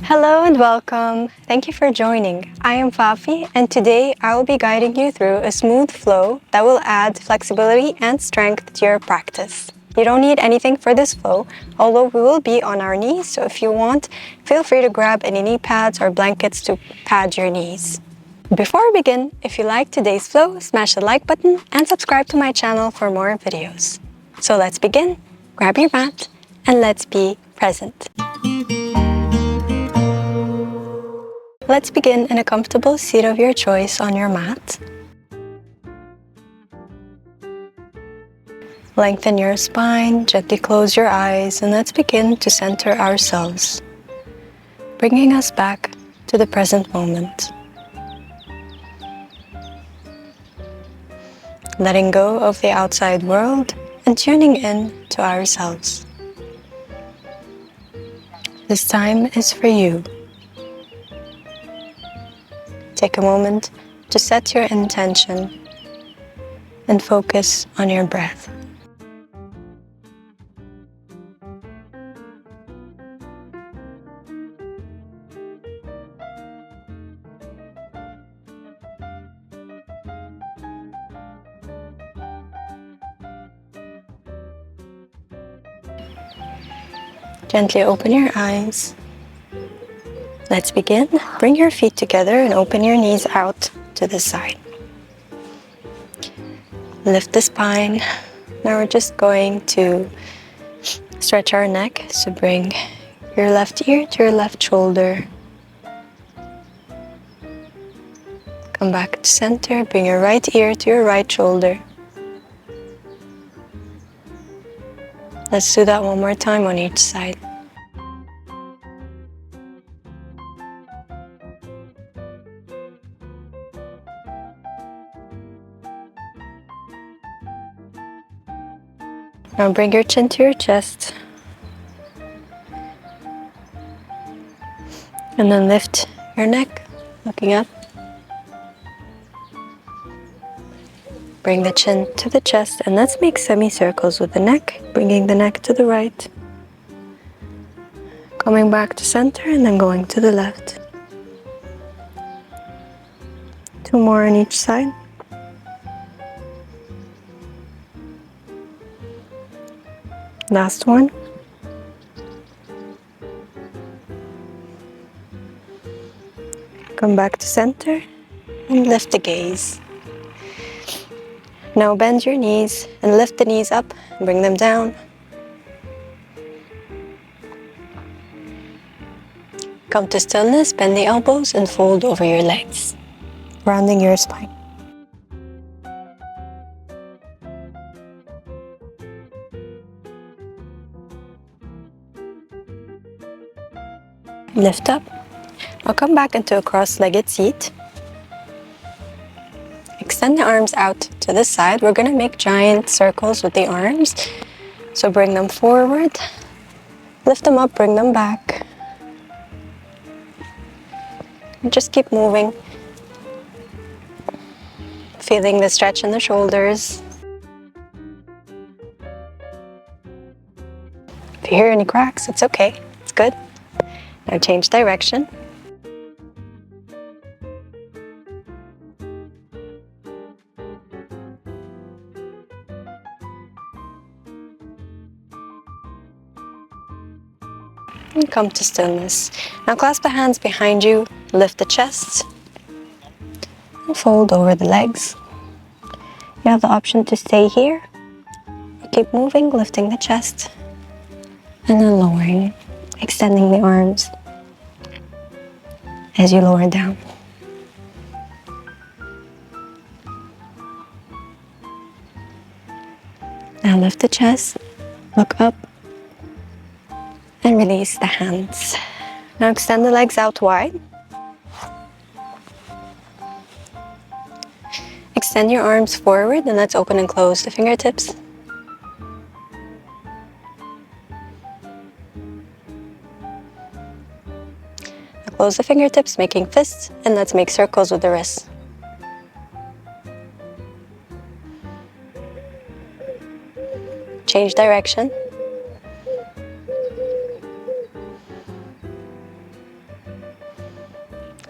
Hello and welcome. Thank you for joining. I am Fafi, and today I will be guiding you through a smooth flow that will add flexibility and strength to your practice. You don't need anything for this flow, although we will be on our knees, so if you want, feel free to grab any knee pads or blankets to pad your knees. Before we begin, if you like today's flow, smash the like button and subscribe to my channel for more videos. So let's begin. Grab your mat and let's be present. Let's begin in a comfortable seat of your choice on your mat. Lengthen your spine, gently close your eyes, and let's begin to center ourselves, bringing us back to the present moment. Letting go of the outside world and tuning in to ourselves. This time is for you. Take a moment to set your intention and focus on your breath. Gently open your eyes. Let's begin. Bring your feet together and open your knees out to the side. Lift the spine. Now we're just going to stretch our neck. So bring your left ear to your left shoulder. Come back to center. Bring your right ear to your right shoulder. Let's do that one more time on each side. Now bring your chin to your chest. And then lift your neck, looking up. Bring the chin to the chest, and let's make semicircles with the neck, bringing the neck to the right. Coming back to center and then going to the left. Two more on each side. Last one. Come back to center and lift the gaze. Now bend your knees and lift the knees up and bring them down. Come to stillness, bend the elbows and fold over your legs, rounding your spine. Lift up. Now come back into a cross-legged seat. Extend the arms out to the side. We're going to make giant circles with the arms. So bring them forward, lift them up, bring them back. And just keep moving. Feeling the stretch in the shoulders. If you hear any cracks, it's okay. It's good. Now change direction. And come to stillness. Now clasp the hands behind you, lift the chest, and fold over the legs. You have the option to stay here, or keep moving, lifting the chest, and then lowering, extending the arms as you lower down. Now lift the chest, look up, and release the hands. Now extend the legs out wide. Extend your arms forward and let's open and close the fingertips. Now close the fingertips, making fists, and let's make circles with the wrists. Change direction.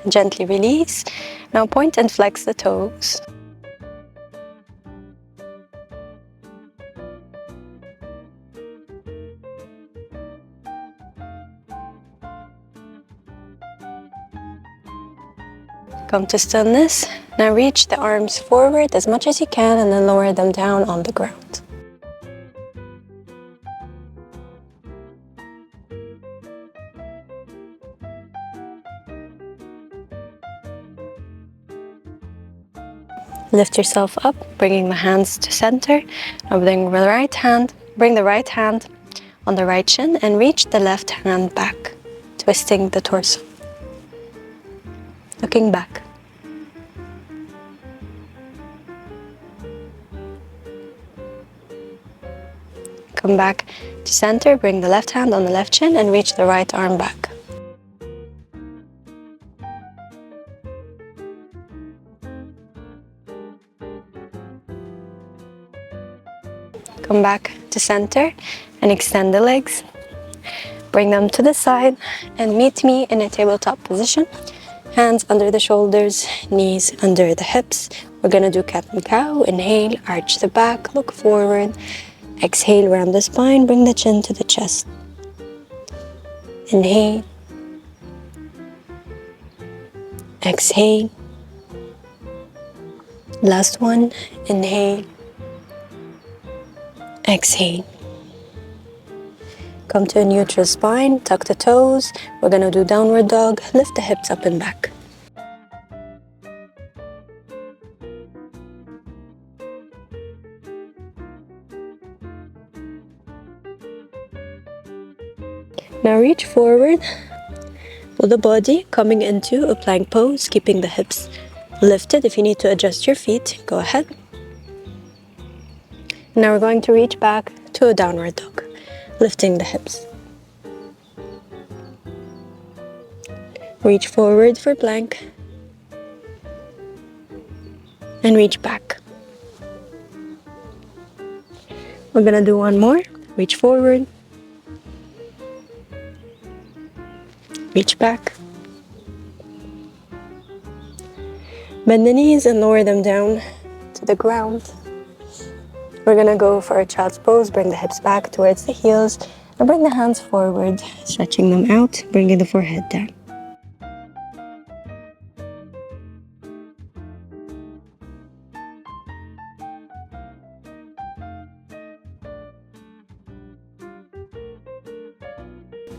Gently release. Now point and flex the toes. Come to stillness. Now reach the arms forward as much as you can and then lower them down on the ground. Lift yourself up, bringing the hands to center. Now bring the right hand on the right shin and reach the left hand back, twisting the torso. Looking back. Come back to center, bring the left hand on the left shin and reach the right arm back. Come back to center and extend the legs. Bring them to the side and meet me in a tabletop position. Hands under the shoulders, knees under the hips. We're gonna do cat and cow. Inhale, arch the back, look forward. Exhale, round the spine, bring the chin to the chest. Inhale. Exhale. Last one. Inhale. Exhale. Come to a neutral spine, tuck the toes. We're gonna do downward dog. Lift the hips up and back. Now reach forward with the body coming into a plank pose, keeping the hips lifted. If you need to adjust your feet, go ahead. Now we're going to reach back to a downward dog, lifting the hips. Reach forward for plank and reach back. We're gonna do one more. Reach forward. Reach back. Bend the knees and lower them down to the ground. We're gonna go for a child's pose. Bring the hips back towards the heels and bring the hands forward, stretching them out, bringing the forehead down.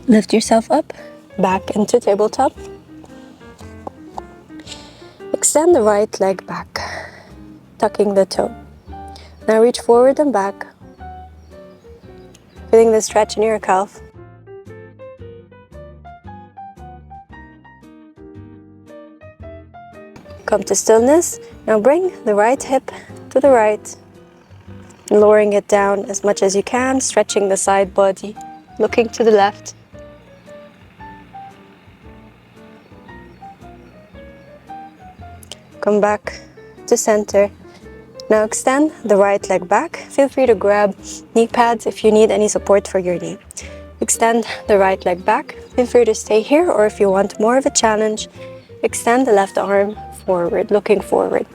Lift yourself up, back into tabletop. Extend the right leg back, tucking the toe. Now reach forward and back, feeling the stretch in your calf. Come to stillness. Now bring the right hip to the right, lowering it down as much as you can, stretching the side body, looking to the left. Come back to center. Now extend the right leg back. Feel free to grab knee pads if you need any support for your knee. Extend the right leg back. Feel free to stay here, or if you want more of a challenge, extend the left arm forward, looking forward.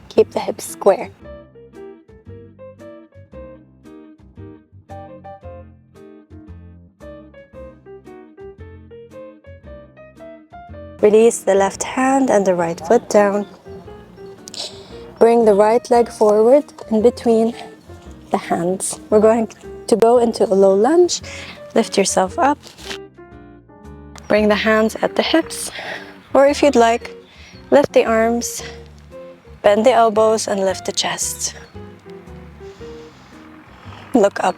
Keep the hips square. Release the left hand and the right foot down. Bring the right leg forward in between the hands. We're going to go into a low lunge. Lift yourself up. Bring the hands at the hips, or if you'd like, lift the arms, bend the elbows, and lift the chest. Look up.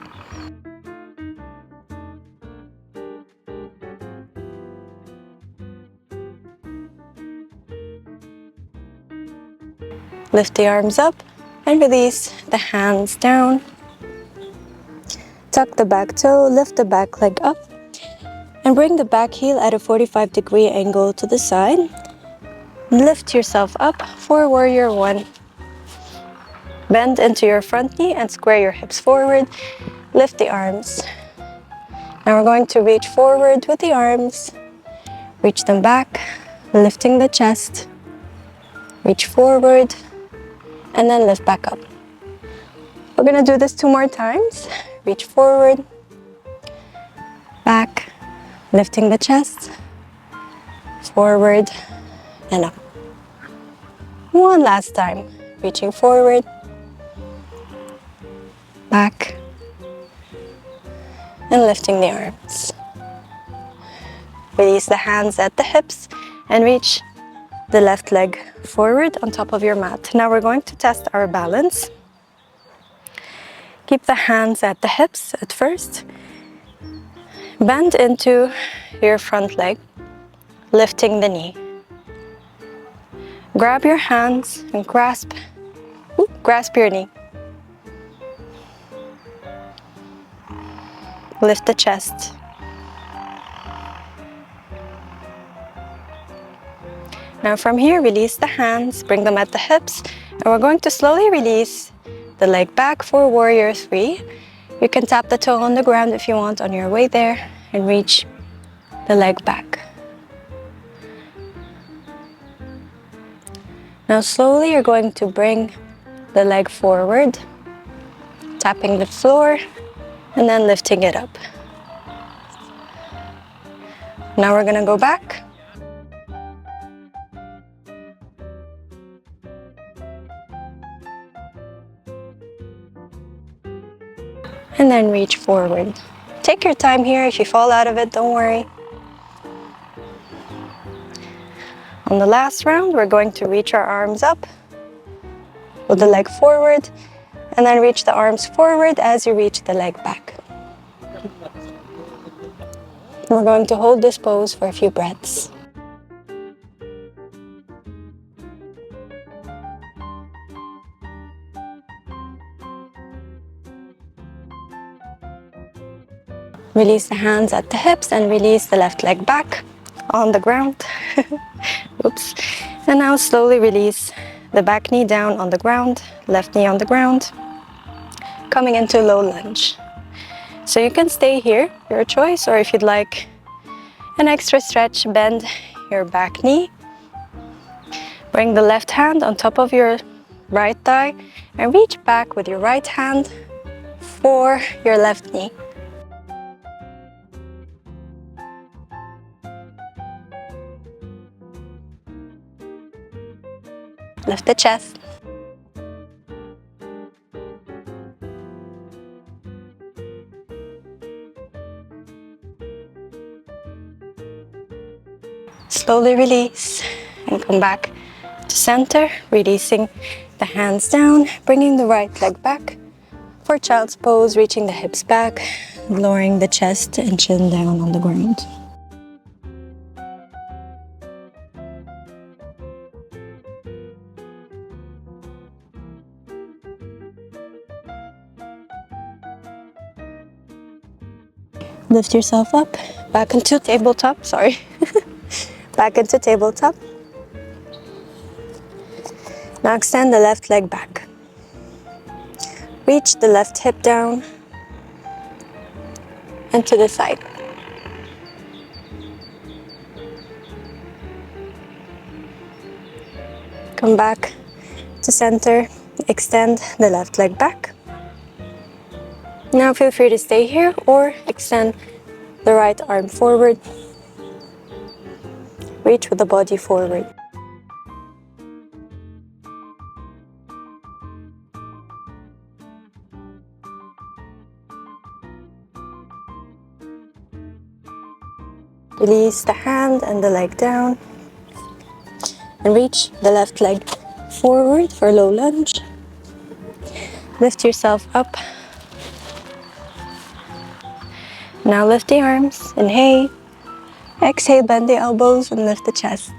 Lift the arms up and release the hands down. Tuck the back toe, lift the back leg up, and bring the back heel at a 45-degree angle to the side. Lift yourself up for warrior one. Bend into your front knee and square your hips forward. Lift the arms. Now we're going to reach forward with the arms. Reach them back, lifting the chest, reach forward, and then lift back up. We're gonna do this 2 more times. Reach forward, back, lifting the chest, forward, and up. One last time, reaching forward, back, and lifting the arms. Release the hands at the hips and reach the left leg forward on top of your mat. Now we're going to test our balance. Keep the hands at the hips at first. Bend into your front leg, lifting the knee. Grab your hands and grasp your knee. Lift the chest. Now from here, release the hands, bring them at the hips, and we're going to slowly release the leg back for warrior 3. You can tap the toe on the ground if you want on your way there and reach the leg back. Now slowly you're going to bring the leg forward, tapping the floor and then lifting it up. Now we're gonna go back. And then reach forward. Take your time here. If you fall out of it, don't worry. On the last round, we're going to reach our arms up with the leg forward and then reach the arms forward as you reach the leg back. We're going to hold this pose for a few breaths. Release the hands at the hips and release the left leg back on the ground. Oops. And now slowly release the back knee down on the ground, left knee on the ground, coming into low lunge. So you can stay here, your choice, or if you'd like an extra stretch, bend your back knee. Bring the left hand on top of your right thigh and reach back with your right hand for your left knee. Lift the chest. Slowly release and come back to center, releasing the hands down, bringing the right leg back for child's pose, reaching the hips back, lowering the chest and chin down on the ground. Lift yourself up, back into tabletop, sorry. Back into tabletop. Now extend the left leg back. Reach the left hip down and to the side. Come back to center, extend the left leg back. Now feel free to stay here or extend the right arm forward. Reach with the body forward. Release the hand and the leg down and reach the left leg forward for low lunge. Lift yourself up. Now lift the arms, inhale, exhale, bend the elbows and lift the chest.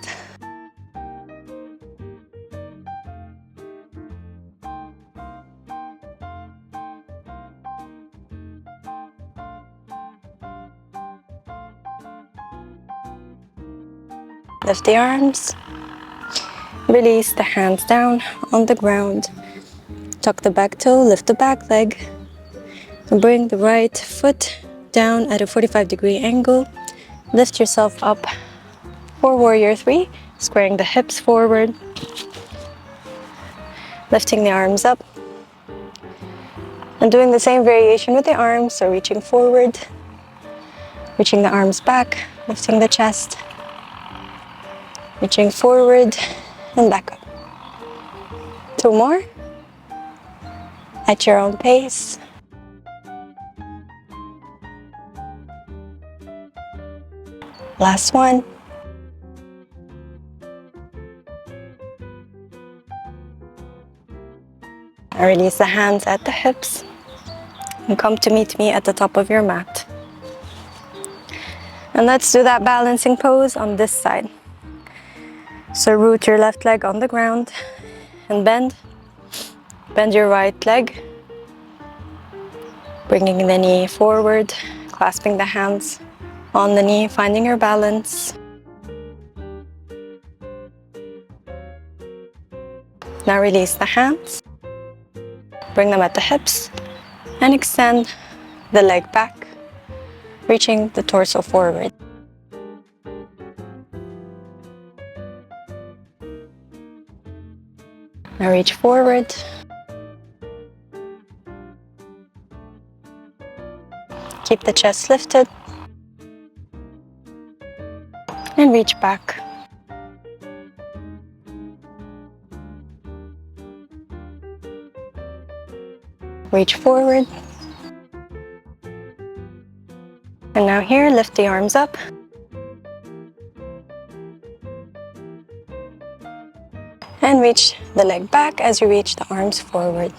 Lift the arms, release the hands down on the ground. Tuck the back toe, lift the back leg, and bring the right foot down at a 45-degree angle. Lift yourself up For warrior three, squaring the hips forward, lifting the arms up, and doing the same variation with the arms, so reaching forward, reaching the arms back, lifting the chest, reaching forward and back up. Two more at your own pace. Last one. And release the hands at the hips and come to meet me at the top of your mat. And let's do that balancing pose on this side. So root your left leg on the ground and bend. Bend your right leg, bringing the knee forward, clasping the hands on the knee, finding your balance. Now release the hands, bring them at the hips, and extend the leg back, reaching the torso forward. Now reach forward. Keep the chest lifted. And reach back. Reach forward. And now here, lift the arms up. And reach the leg back as you reach the arms forward.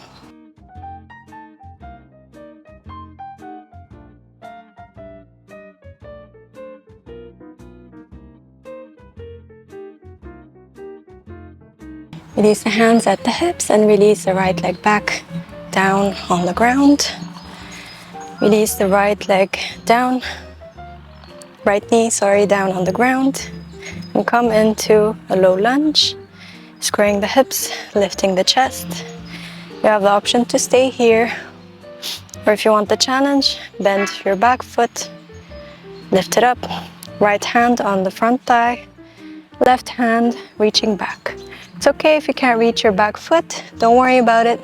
Release the hands at the hips and release the right leg back down on the ground. Release the right leg down, right knee, down on the ground. And come into a low lunge, squaring the hips, lifting the chest. You have the option to stay here, or if you want the challenge, bend your back foot, lift it up, right hand on the front thigh, left hand reaching back. It's okay if you can't reach your back foot, don't worry about it.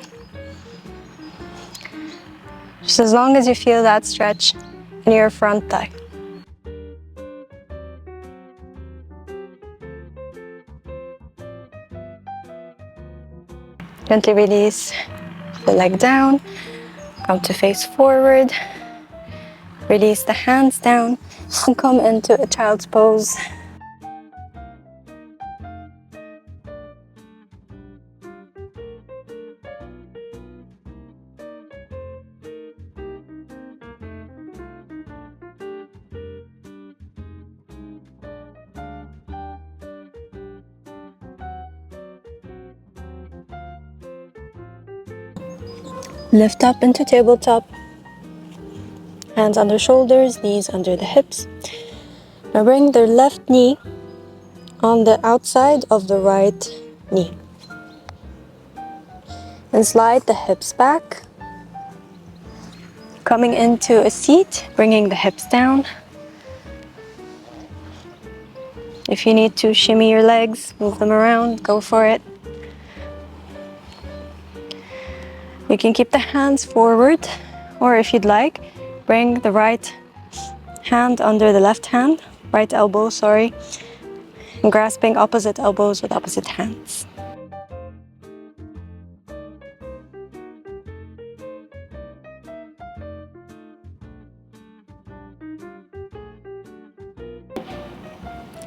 Just as long as you feel that stretch in your front thigh. Gently release the leg down, come to face forward, release the hands down, and come into a child's pose. Lift up into tabletop, hands under shoulders, knees under the hips. Now bring the left knee on the outside of the right knee. And slide the hips back. Coming into a seat, bringing the hips down. If you need to shimmy your legs, move them around, go for it. You can keep the hands forward, or if you'd like, bring the right hand under the left hand, right elbow, and grasping opposite elbows with opposite hands.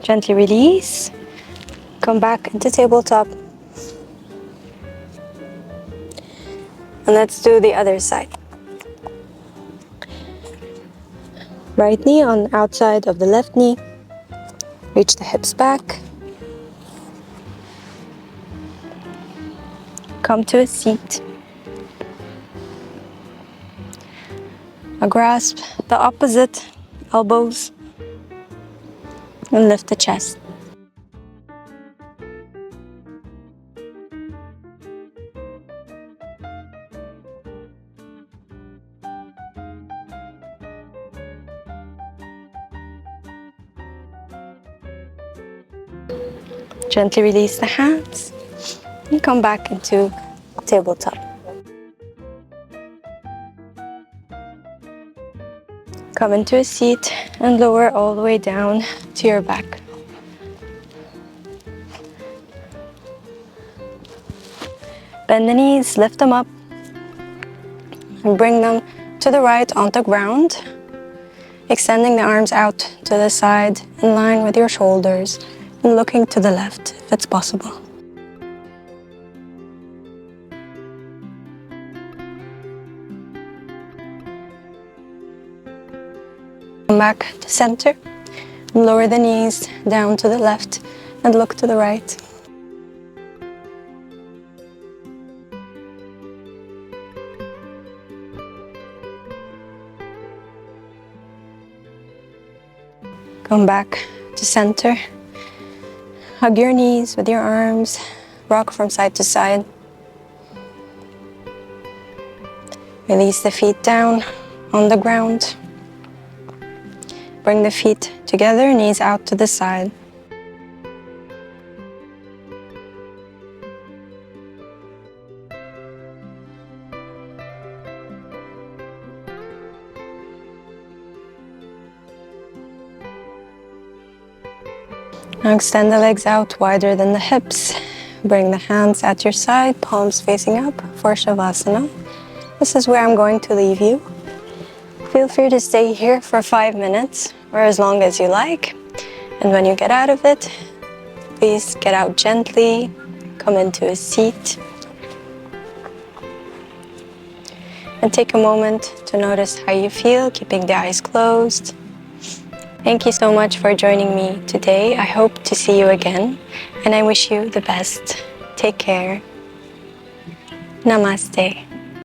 Gently release, come back into tabletop. And let's do the other side. Right knee on the outside of the left knee. Reach the hips back. Come to a seat. Now grasp the opposite elbows and lift the chest. Gently release the hands and come back into tabletop. Come into a seat and lower all the way down to your back. Bend the knees, lift them up, and bring them to the right on the ground, extending the arms out to the side in line with your shoulders and looking to the left if it's possible. Come back to center, and lower the knees down to the left and look to the right. Come back to center. Hug your knees with your arms. Rock from side to side. Release the feet down on the ground. Bring the feet together, knees out to the side. Now extend the legs out wider than the hips. Bring the hands at your side, palms facing up for Shavasana. This is where I'm going to leave you. Feel free to stay here for 5 minutes or as long as you like. And when you get out of it, please get out gently, come into a seat. And take a moment to notice how you feel, keeping the eyes closed. Thank you so much for joining me today. I hope to see you again, and I wish you the best. Take care. Namaste.